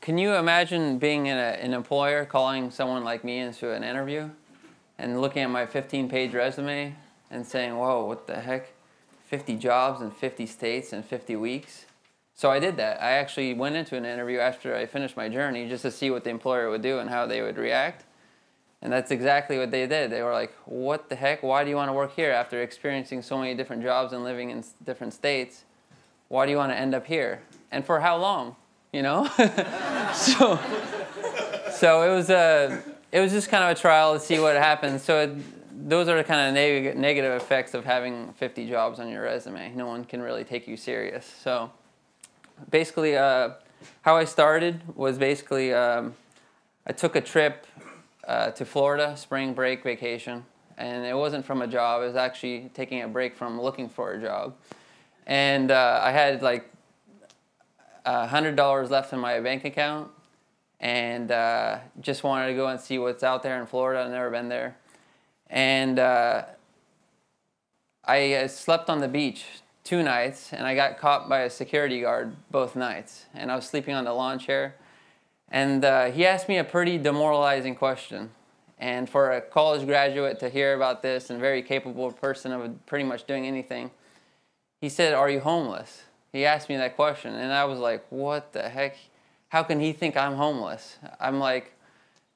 can you imagine being an employer calling someone like me into an interview and looking at my 15-page resume and saying, whoa, what the heck? 50 jobs in 50 states in 50 weeks? So I did that. I actually went into an interview after I finished my journey just to see what the employer would do and how they would react. And that's exactly what they did. They were like, what the heck? Why do you want to work here after experiencing so many different jobs and living in different states? Why do you want to end up here? And for how long? You know? so it was just kind of a trial to see what happens. So those are the kind of negative effects of having 50 jobs on your resume. No one can really take you serious. So basically, how I started was basically I took a trip to Florida, spring break vacation. And it wasn't from a job. It was actually taking a break from looking for a job. And I had like $100 left in my bank account, and just wanted to go and see what's out there in Florida. I've never been there. And I slept on the beach 2 nights, and I got caught by a security guard both nights. And I was sleeping on the lawn chair. And he asked me a pretty demoralizing question. And for a college graduate to hear about this, and very capable person of pretty much doing anything, he said, "Are you homeless?" He asked me that question, and I was like, what the heck? How can he think I'm homeless? I'm like,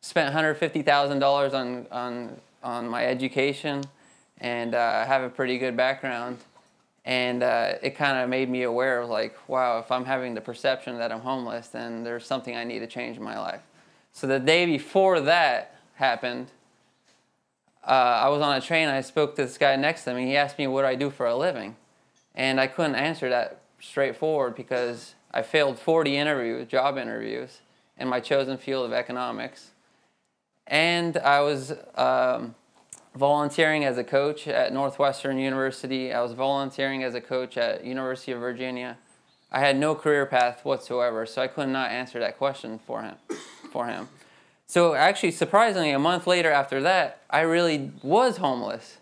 spent $150,000 on my education, and I have a pretty good background. And it kind of made me aware of like, wow, if I'm having the perception that I'm homeless, then there's something I need to change in my life. So the day before that happened, I was on a train, and I spoke to this guy next to me. He asked me what I do for a living. And I couldn't answer that straightforward because I failed 40 job interviews in my chosen field of economics. And I was volunteering as a coach at Northwestern University. I was volunteering as a coach at University of Virginia. I had no career path whatsoever, so I could not answer that question for him. So actually, surprisingly, a month later after that, I really was homeless.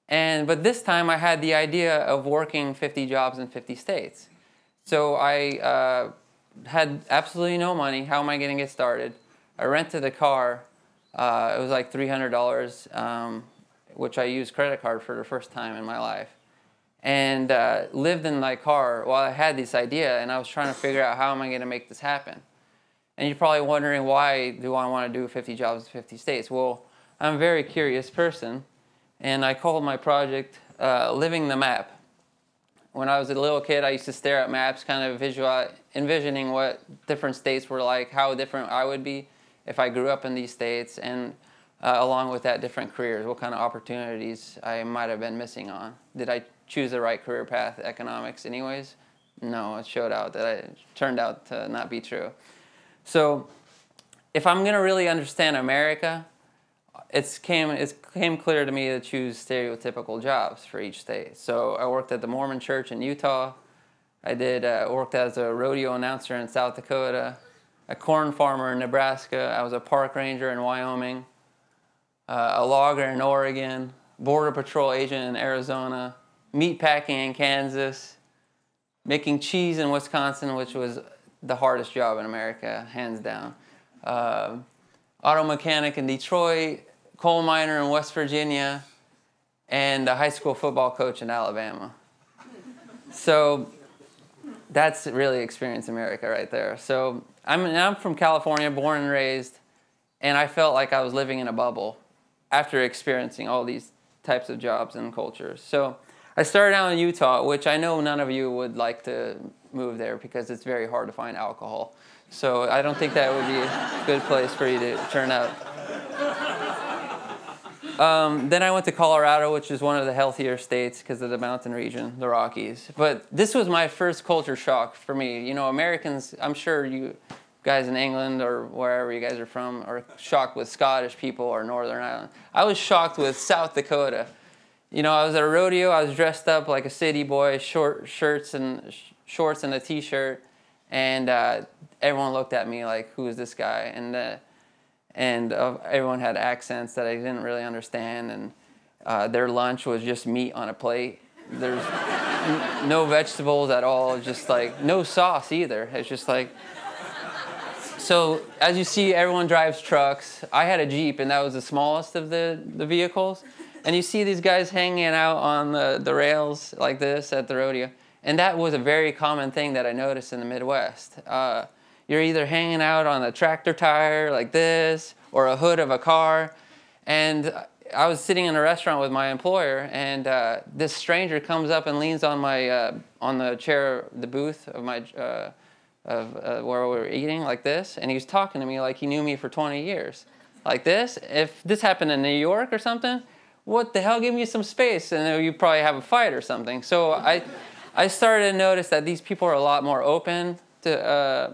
But this time I had the idea of working 50 jobs in 50 states. So I had absolutely no money. How am I going to get started? I rented a car. It was like $300, which I used credit card for the first time in my life. And lived in my car while I had this idea, and I was trying to figure out how am I going to make this happen. And you're probably wondering, why do I want to do 50 jobs in 50 states? Well, I'm a very curious person. And I called my project Living the Map. When I was a little kid, I used to stare at maps, kind of envisioning what different states were like, how different I would be if I grew up in these states, and along with that, different careers, what kind of opportunities I might have been missing on. Did I choose the right career path, economics anyways? No, it showed out that it turned out to not be true. So if I'm going to really understand America, it came clear to me to choose stereotypical jobs for each state. So I worked at the Mormon church in Utah. I worked as a rodeo announcer in South Dakota, a corn farmer in Nebraska. I was a park ranger in Wyoming, a logger in Oregon, border patrol agent in Arizona, meat packing in Kansas, making cheese in Wisconsin, which was the hardest job in America, hands down. Auto mechanic in Detroit, coal miner in West Virginia, and a high school football coach in Alabama. So that's really Experience America right there. So I'm from California, born and raised, and I felt like I was living in a bubble after experiencing all these types of jobs and cultures. So I started out in Utah, which I know none of you would like to move there because it's very hard to find alcohol. So I don't think that would be a good place for you to turn out. Then I went to Colorado, which is one of the healthier states because of the mountain region, the Rockies. But this was my first culture shock for me. You know, Americans, I'm sure you guys in England or wherever you guys are from are shocked with Scottish people or Northern Ireland. I was shocked with South Dakota. You know, I was at a rodeo. I was dressed up like a city boy, shorts and a T-shirt. And everyone looked at me like, who is this guy? And everyone had accents that I didn't really understand. And their lunch was just meat on a plate. There's no vegetables at all. Just like no sauce either. It's just like So as you see, everyone drives trucks. I had a Jeep, and that was the smallest of the vehicles. And you see these guys hanging out on the rails like this at the rodeo. And that was a very common thing that I noticed in the Midwest. You're either hanging out on a tractor tire like this or a hood of a car. And I was sitting in a restaurant with my employer, and this stranger comes up and leans on my on the chair, the booth of my where we were eating like this, and he was talking to me like he knew me for 20 years, like this. If this happened in New York or something, what the hell? Give me some space, and you probably have a fight or something. So I started to notice that these people are a lot more open to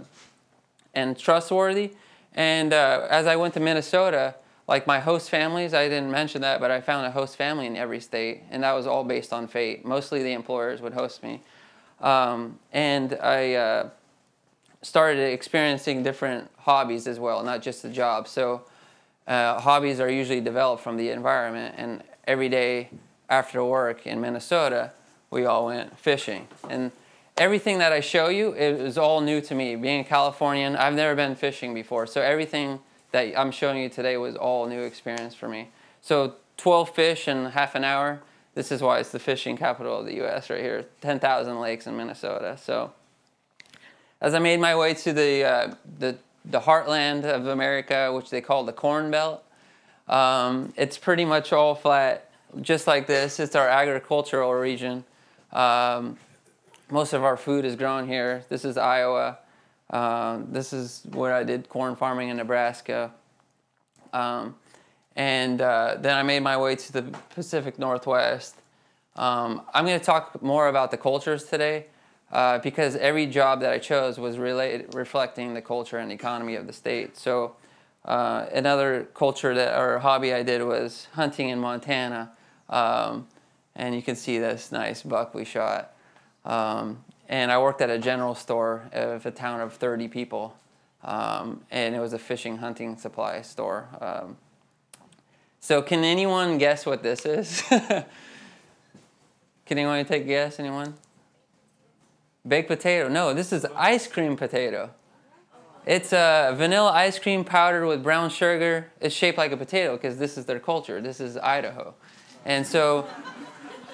and trustworthy. And as I went to Minnesota, like my host families, I didn't mention that, but I found a host family in every state, and that was all based on fate. Mostly the employers would host me. And I started experiencing different hobbies as well, not just the job. So hobbies are usually developed from the environment, and every day after work in Minnesota, we all went fishing. And everything that I show you, it was all new to me. Being a Californian, I've never been fishing before, so everything that I'm showing you today was all new experience for me. So 12 fish in half an hour. This is why it's the fishing capital of the U.S. right here. 10,000 lakes in Minnesota. So as I made my way to the heartland of America, which they call the Corn Belt, it's pretty much all flat, just like this. It's our agricultural region. Most of our food is grown here. This is Iowa. This is where I did corn farming in Nebraska. And then I made my way to the Pacific Northwest. I'm going to talk more about the cultures today because every job that I chose was reflecting the culture and economy of the state. So another culture or hobby I did was hunting in Montana. And you can see this nice buck we shot. And I worked at a general store of a town of 30 people, and it was a fishing, hunting supply store. So can anyone guess what this is? Can anyone take a guess? Anyone? Baked potato. No, this is ice cream potato. It's vanilla ice cream powdered with brown sugar. It's shaped like a potato because this is their culture. This is Idaho. And so...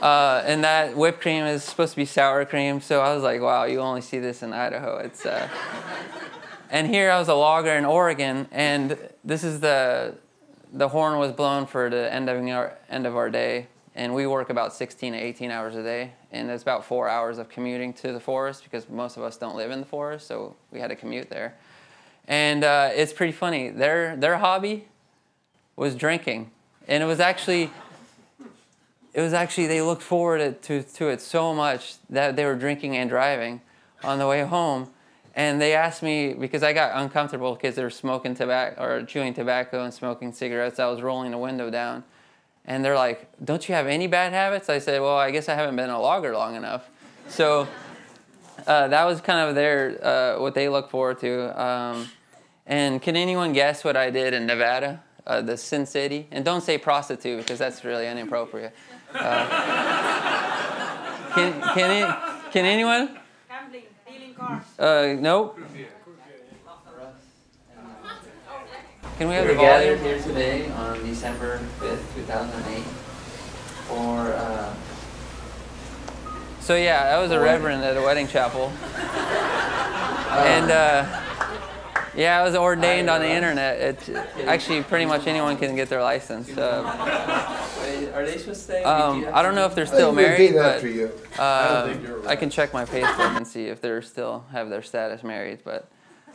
and that whipped cream is supposed to be sour cream, so I was like, wow, you only see this in Idaho. It's and here I was a logger in Oregon, and this is the horn was blown for the end of our day, and we work about 16 to 18 hours a day, and it's about 4 hours of commuting to the forest because most of us don't live in the forest, so we had to commute there. And it's pretty funny. Their hobby was drinking, and it was actually they looked forward to it so much that they were drinking and driving on the way home. And they asked me, because I got uncomfortable because they were smoking tobacco or chewing tobacco and smoking cigarettes. I was rolling the window down. And they're like, don't you have any bad habits? I said, well, I guess I haven't been a logger long enough. So that was kind of their what they look forward to. And can anyone guess what I did in Nevada? The Sin City? And don't say prostitute because that's really inappropriate. Can anyone? Gambling, stealing cars. Nope. Can we have the volume here today on December 5th, 2008? So yeah, I was a reverend at a wedding chapel, and yeah, I was ordained on the internet. It's actually pretty much anyone can get their license. Are they supposed to stay? I don't know if they're still married, but I can check my Facebook and see if they're still have their status married. But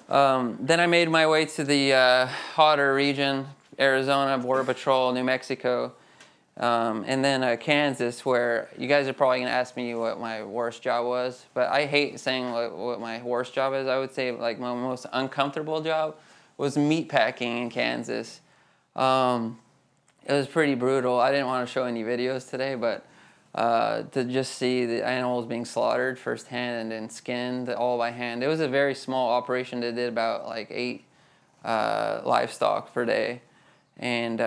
then I made my way to the hotter region, Arizona, Border Patrol, New Mexico, and then Kansas, where you guys are probably going to ask me what my worst job was. But I hate saying what my worst job is. I would say like my most uncomfortable job was meat packing in Kansas. It was pretty brutal. I didn't want to show any videos today, but to just see the animals being slaughtered firsthand and then skinned all by hand. It was a very small operation that did about like 8 livestock per day. And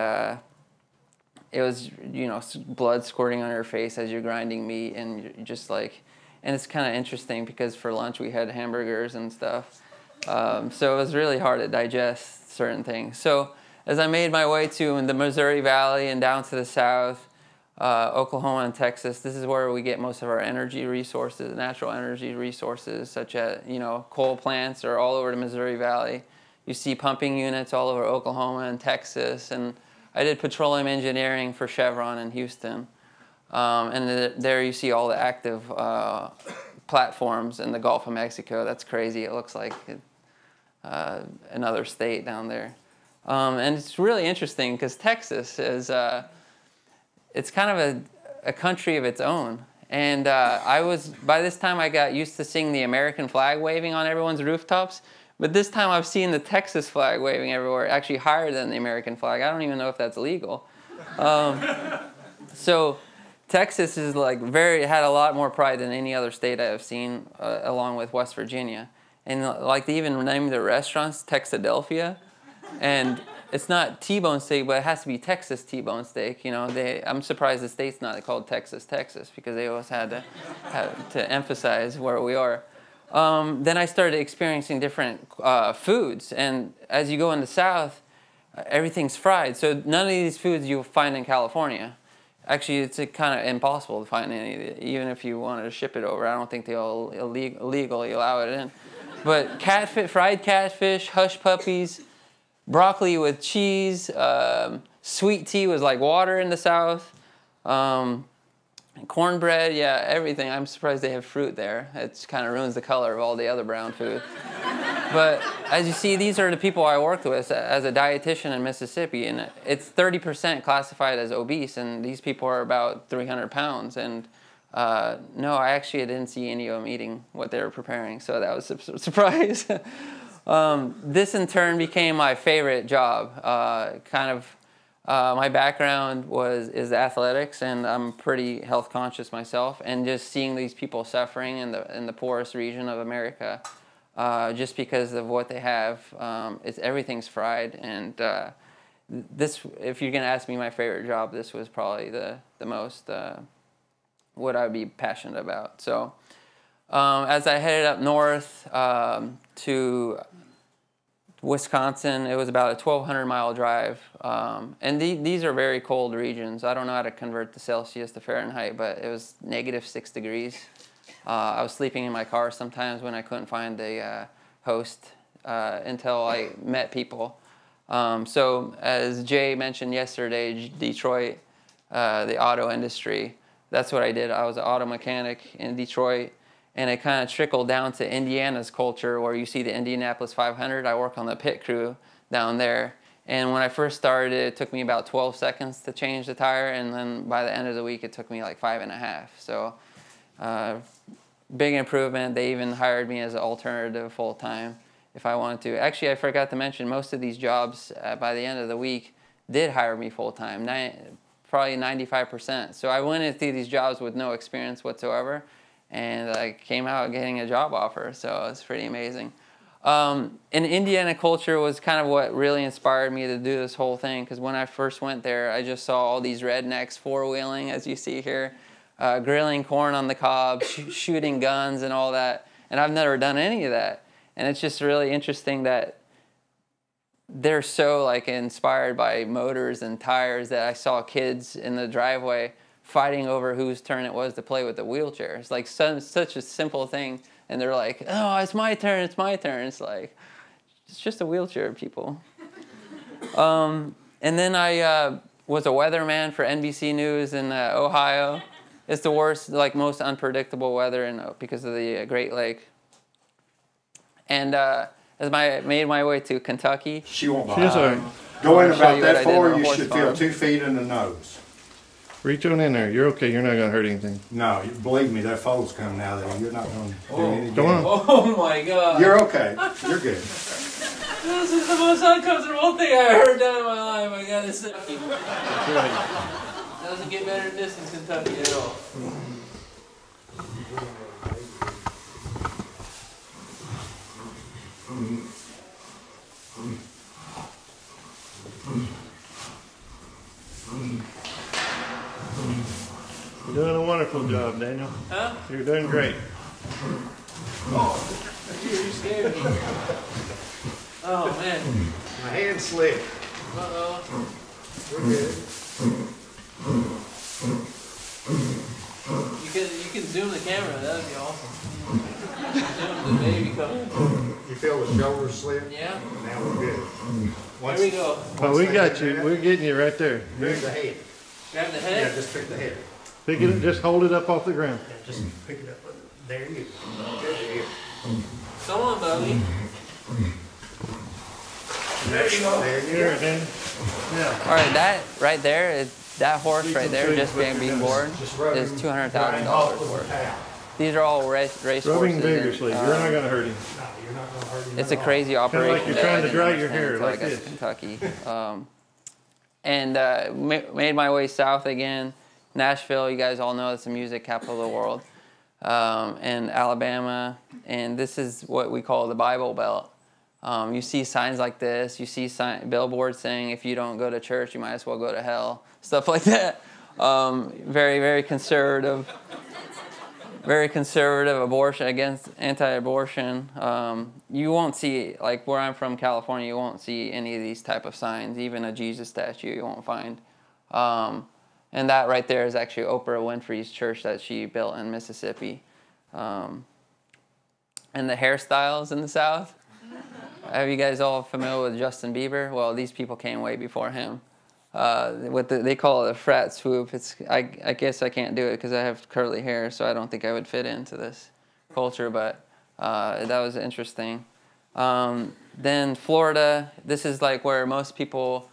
it was, you know, blood squirting on your face as you're grinding meat, and you're just like, and it's kind of interesting because for lunch we had hamburgers and stuff. So it was really hard to digest certain things. So as I made my way to the Missouri Valley and down to the south, Oklahoma and Texas, this is where we get most of our energy resources, natural energy resources, such as, coal plants are all over the Missouri Valley. You see pumping units all over Oklahoma and Texas. And I did petroleum engineering for Chevron in Houston. And there you see all the active platforms in the Gulf of Mexico. That's crazy. It looks like another state down there. And it's really interesting because Texas is, it's kind of a country of its own. And by this time I got used to seeing the American flag waving on everyone's rooftops. But this time I've seen the Texas flag waving everywhere, actually higher than the American flag. I don't even know if that's legal. So Texas is had a lot more pride than any other state I have seen, along with West Virginia. And they even named their restaurants Texadelphia. And it's not T-bone steak, but it has to be Texas T-bone steak. I'm surprised the state's not called Texas, Texas, because they always had to emphasize where we are. Then I started experiencing different foods, and as you go in the South, everything's fried. So none of these foods you'll find in California. Actually, it's kind of impossible to find any, even if you wanted to ship it over. I don't think they'll illegally allow it in. But fried catfish, hush puppies, broccoli with cheese, sweet tea was like water in the South. Cornbread, yeah, everything. I'm surprised they have fruit there. It kind of ruins the color of all the other brown food. But as you see, these are the people I worked with as a dietitian in Mississippi, and it's 30% classified as obese, and these people are about 300 pounds. And no, I didn't see any of them eating what they were preparing, so that was a surprise. This in turn became my favorite job. My background is athletics, and I'm pretty health conscious myself. And just seeing these people suffering in the poorest region of America, just because of what they have, everything's fried. And if you're gonna ask me my favorite job, this was probably the most what I'd be passionate about. So as I headed up north to Wisconsin, it was about a 1,200-mile drive. And these are very cold regions. I don't know how to convert the Celsius to Fahrenheit, but it was -6 degrees. I was sleeping in my car sometimes when I couldn't find a host until I met people. So as Jay mentioned yesterday, Detroit, the auto industry, that's what I did. I was an auto mechanic in Detroit. And it kind of trickled down to Indiana's culture, where you see the Indianapolis 500. I work on the pit crew down there. And when I first started, it took me about 12 seconds to change the tire. And then by the end of the week, it took me like 5.5. So big improvement. They even hired me as an alternative full-time if I wanted to. Actually, I forgot to mention, most of these jobs by the end of the week did hire me full-time, probably 95%. So I went into these jobs with no experience whatsoever. And I came out getting a job offer, so it's pretty amazing. And Indiana culture was kind of what really inspired me to do this whole thing, because when I first went there, I just saw all these rednecks four-wheeling, as you see here, grilling corn on the cob, shooting guns and all that. And I've never done any of that. And it's just really interesting that they're so inspired by motors and tires that I saw kids in the driveway fighting over whose turn it was to play with the wheelchair. It's like such a simple thing, and they're like, "Oh, it's my turn, it's my turn." It's like, it's just a wheelchair, people. And then I was a weatherman for NBC News in Ohio. It's the worst, most unpredictable weather because of the Great Lake. And as I made my way to Kentucky, she won't behind. Going about that far, you should feel 2 feet in the nose. Reach on in there. You're okay. You're not going to hurt anything. No, believe me, that foal's coming out of there. You're not going to do anything. Come on. Oh my God. You're okay. You're good. This is the most uncomfortable thing I heard done in my life. I gotta say. Doesn't get better than this in Kentucky at all. You're doing a wonderful job, Daniel. Huh? You're doing great. Oh, you scared me. Oh man. My hand slipped. Uh-oh. We're good. You can zoom the camera, that would be awesome. Zoom the baby coming. You feel the shoulders slip? Yeah. Now we're good. There we go. Oh, we got you. We're getting you right there. Grab the head. Grab the Yeah, head. just pick the head. Pick it. Just hold it up off the ground. Yeah, just pick it up. There you go. There you Come on, Bobby. There you go. There you Here, go. Dan. Yeah. All right, that right there, that horse right there, just being bored, is $200,000 worth. These are all race Rub horses. him vigorously. You're not going to hurt him. No, you're not going to hurt him. It's a crazy Kinda operation. like you're that trying I to didn't dry your understand hair until I like got this. to Kentucky. Made my way south again. Nashville, you guys all know it's the music capital of the world. And Alabama, and this is what we call the Bible Belt. You see signs like this. You see billboards saying, if you don't go to church, you might as well go to hell. Stuff like that. Very, very conservative. Very conservative abortion, against anti-abortion. You won't see, like where I'm from, California, you won't see any of these type of signs. Even a Jesus statue you won't find. And that right there is actually Oprah Winfrey's church that she built in Mississippi. And the hairstyles in the South. Are you guys all familiar with Justin Bieber? Well, these people came way before him. They call it a frat swoop. I guess I can't do it because I have curly hair, so I don't think I would fit into this culture, but that was interesting. Then Florida, this is like where most people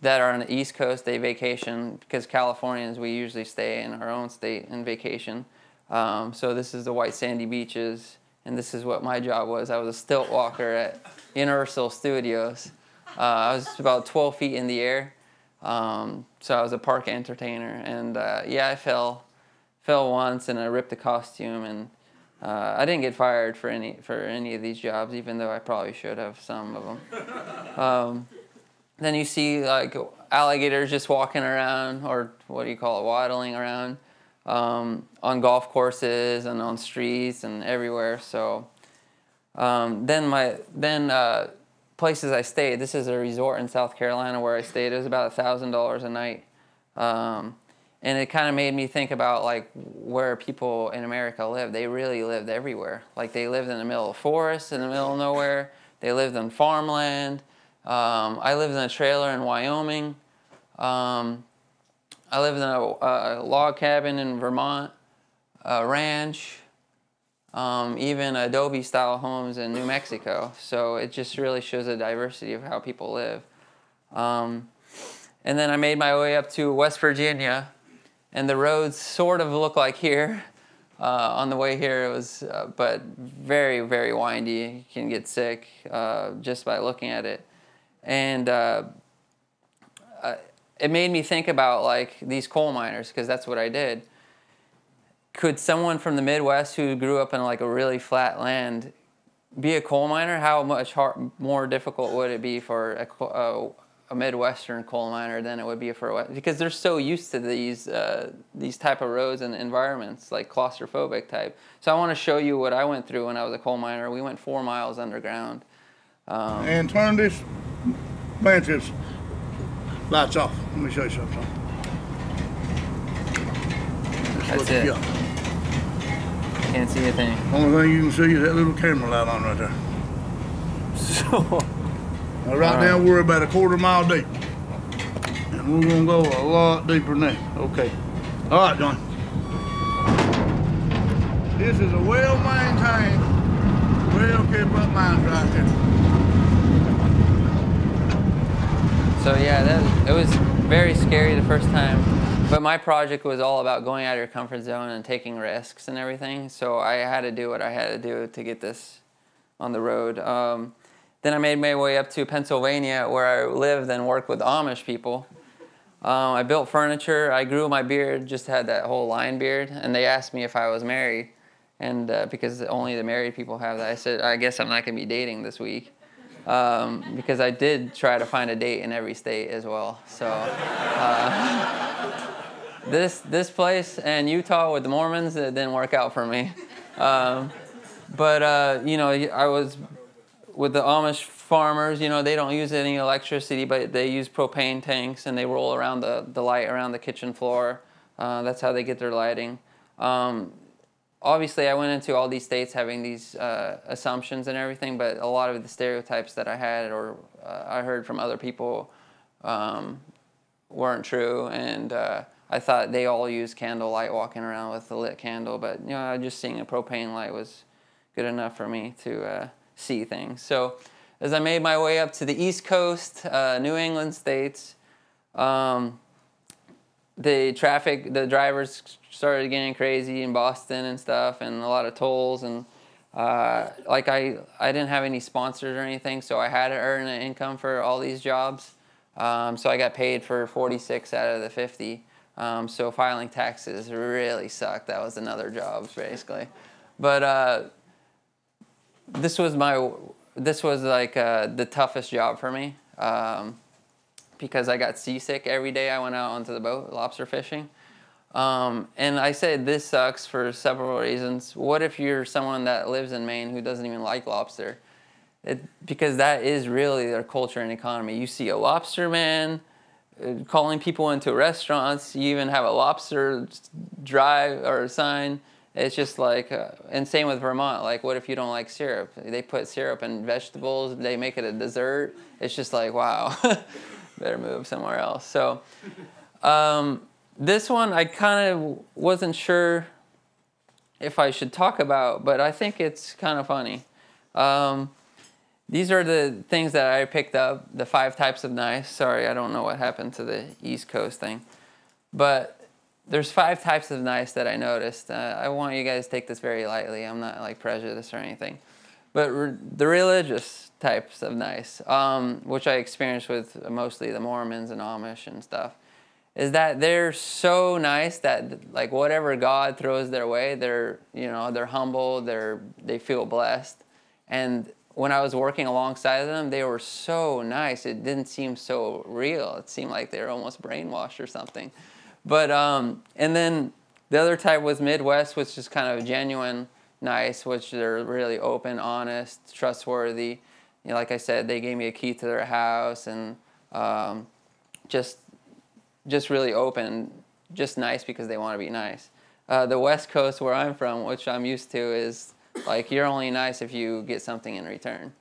that are on the East Coast, they vacation, because Californians, we usually stay in our own state and vacation. So this is the white sandy beaches, and this is what my job was. I was a stilt walker at Universal Studios. I was about 12 feet in the air. So I was a park entertainer, and yeah, I fell once, and I ripped the costume, and I didn't get fired for any of these jobs, even though I probably should have some of them. Then you see like alligators just walking around, or what do you call it, waddling around, on golf courses and on streets and everywhere. So places I stayed. This is a resort in South Carolina where I stayed. It was about $1,000 a night, and it kind of made me think about like where people in America live. They really lived everywhere. Like they lived in the middle of forests, in the middle of nowhere. They lived on farmland. I lived in a trailer in Wyoming. I lived in a log cabin in Vermont, a ranch. Even adobe-style homes in New Mexico. So it just really shows the diversity of how people live. And then I made my way up to West Virginia, and the roads sort of look like here. On the way here, it was, but very, very windy. You can get sick just by looking at it. And it made me think about like these coal miners, because that's what I did. Could someone from the Midwest who grew up in like a really flat land be a coal miner? How much more difficult would it be for a Midwestern coal miner than it would be for a West? Because they're so used to these type of roads and environments, like claustrophobic type. So I want to show you what I went through when I was a coal miner. We went 4 miles underground. And turn this branches lights off. Let me show you something. That's it. Can't see a thing. Only thing you can see is that little camera light on right there. So, Now, right now we're about a 1/4 mile deep. And we're gonna go a lot deeper than that. Okay. All right, John. This is a well-maintained, well-kept-up mine right here. So yeah, it was very scary the first time. But my project was all about going out of your comfort zone and taking risks and everything. So I had to do what I had to do to get this on the road. Then I made my way up to Pennsylvania, where I lived and worked with Amish people. I built furniture. I grew my beard, just had that whole line beard. And they asked me if I was married. And because only the married people have that, I said, I guess I'm not going to be dating this week. Because I did try to find a date in every state as well. So this place and Utah with the Mormons, it didn't work out for me. But you know, I was with the Amish farmers, you know, they don't use any electricity, but they use propane tanks, and they roll around the light around the kitchen floor. That's how they get their lighting. Obviously, I went into all these states having these assumptions and everything, but a lot of the stereotypes that I had or I heard from other people weren't true, and I thought they all used candlelight walking around with a lit candle, but you know, just seeing a propane light was good enough for me to see things. So as I made my way up to the East Coast, New England states, the drivers started getting crazy in Boston and stuff, and a lot of tolls, and like I didn't have any sponsors or anything, so I had to earn an income for all these jobs. So I got paid for 46 out of the 50. So filing taxes really sucked. That was another job basically, but this was like the toughest job for me. Because I got seasick every day I went out onto the boat lobster fishing. And I said this sucks for several reasons. What if you're someone that lives in Maine who doesn't even like lobster? Because that is really their culture and economy. You see a lobster man calling people into restaurants. You even have a lobster drive or sign. It's just like, and same with Vermont. Like, what if you don't like syrup? They put syrup in vegetables. They make it a dessert. It's just like, wow. Better move somewhere else. So this one I kind of wasn't sure if I should talk about, but I think it's kind of funny. These are the things that I picked up, the 5 types of knives. Sorry, I don't know what happened to the East Coast thing. But there's 5 types of knives that I noticed. I want you guys to take this very lightly. I'm not like prejudiced or anything. But the religious types of knives, which I experienced with mostly the Mormons and Amish and stuff, is that they're so nice that like whatever God throws their way, they're humble, they feel blessed. And when I was working alongside of them, they were so nice. It didn't seem so real. It seemed like they were almost brainwashed or something. But and then the other type was Midwest, which is kind of genuine nice, which they're really open, honest, trustworthy. You know, like I said, they gave me a key to their house, and just really open, just nice because they want to be nice. The West Coast, where I'm from, which I'm used to, is like you're only nice if you get something in return,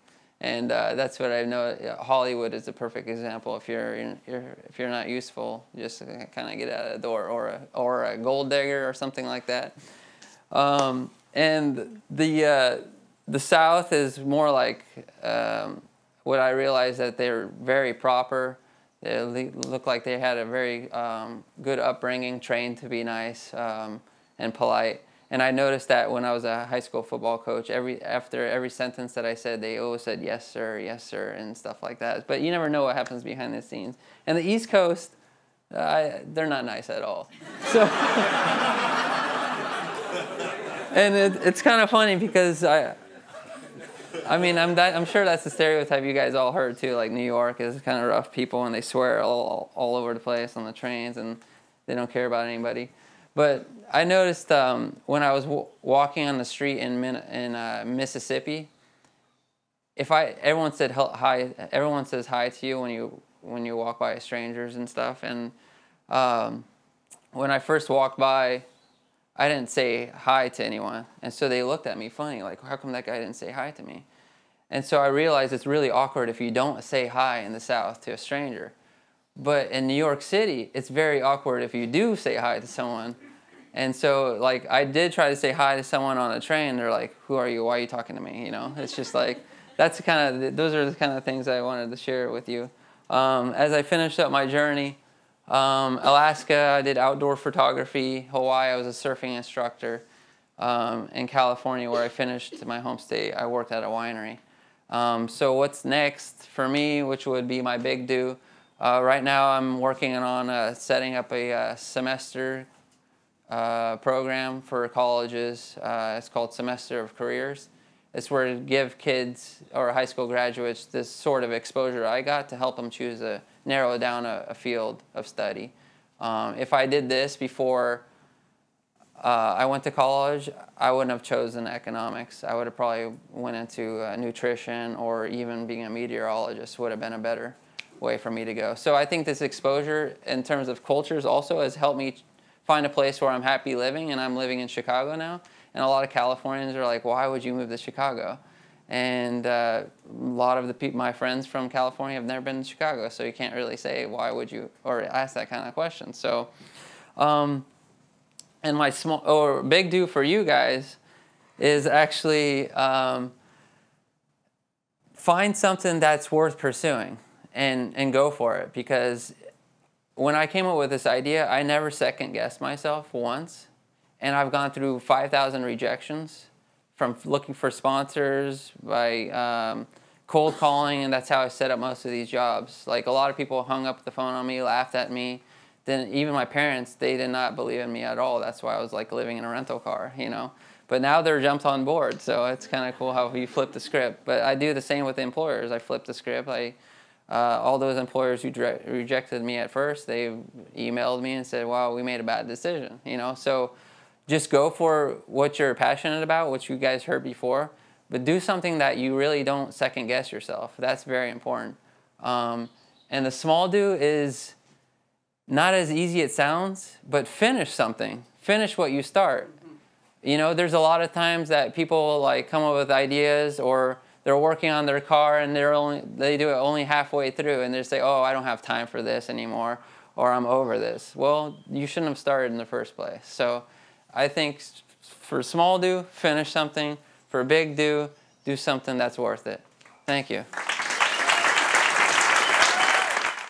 and that's what I know. Hollywood is a perfect example. If you're not useful, just kind of get out of the door, or a gold digger or something like that. And the South is more like what I realized, that they're very proper. They look like they had a very good upbringing, trained to be nice and polite. And I noticed that when I was a high school football coach, after every sentence that I said, they always said, yes, sir, and stuff like that. But you never know what happens behind the scenes. And the East Coast, they're not nice at all. So, and it's kind of funny because I mean, I'm sure that's the stereotype you guys all heard too. Like New York is kind of rough people, and they swear all over the place on the trains, and they don't care about anybody. But I noticed when I was walking on the street in Mississippi, everyone said hi. Everyone says hi to you when you walk by strangers and stuff. And when I first walked by, I didn't say hi to anyone, and so they looked at me funny, like, how come that guy didn't say hi to me? And so I realized it's really awkward if you don't say hi in the South to a stranger. But in New York City, it's very awkward if you do say hi to someone. And so, like, I did try to say hi to someone on a train. They're like, who are you? Why are you talking to me? You know, it's just like, those are the kind of things I wanted to share with you. As I finished up my journey, Alaska, I did outdoor photography. Hawaii, I was a surfing instructor. In California, where I finished my home state, I worked at a winery. So what's next for me, which would be my big do, right now I'm working on setting up a semester program for colleges. It's called Semester of Careers. It's where to give kids or high school graduates this sort of exposure I got to help them narrow down a field of study. If I did this before I went to college, I wouldn't have chosen economics. I would have probably went into nutrition, or even being a meteorologist would have been a better way for me to go. So I think this exposure in terms of cultures also has helped me find a place where I'm happy living, and I'm living in Chicago now. And a lot of Californians are like, why would you move to Chicago? And a lot of my friends from California have never been to Chicago, so you can't really say, why would you, or ask that kind of question. So, and my big do for you guys is actually find something that's worth pursuing and go for it. Because when I came up with this idea, I never second-guessed myself once. And I've gone through 5,000 rejections from looking for sponsors, by cold calling, and that's how I set up most of these jobs. Like, a lot of people hung up the phone on me, laughed at me. Then even my parents, they did not believe in me at all. That's why I was like living in a rental car, you know. But now they're jumped on board, so it's kind of cool how you flip the script. But I do the same with the employers. I flip the script. All those employers who rejected me at first, they emailed me and said, wow, we made a bad decision, you know. So just go for what you're passionate about, which you guys heard before, but do something that you really don't second guess yourself. That's very important. And the small do is not as easy as it sounds, but finish something. Finish what you start. You know, there's a lot of times that people like come up with ideas, or they're working on their car and they do it only halfway through, and they say, oh, I don't have time for this anymore, or I'm over this. Well, you shouldn't have started in the first place. So I think for small do, finish something. For big do, do something that's worth it. Thank you.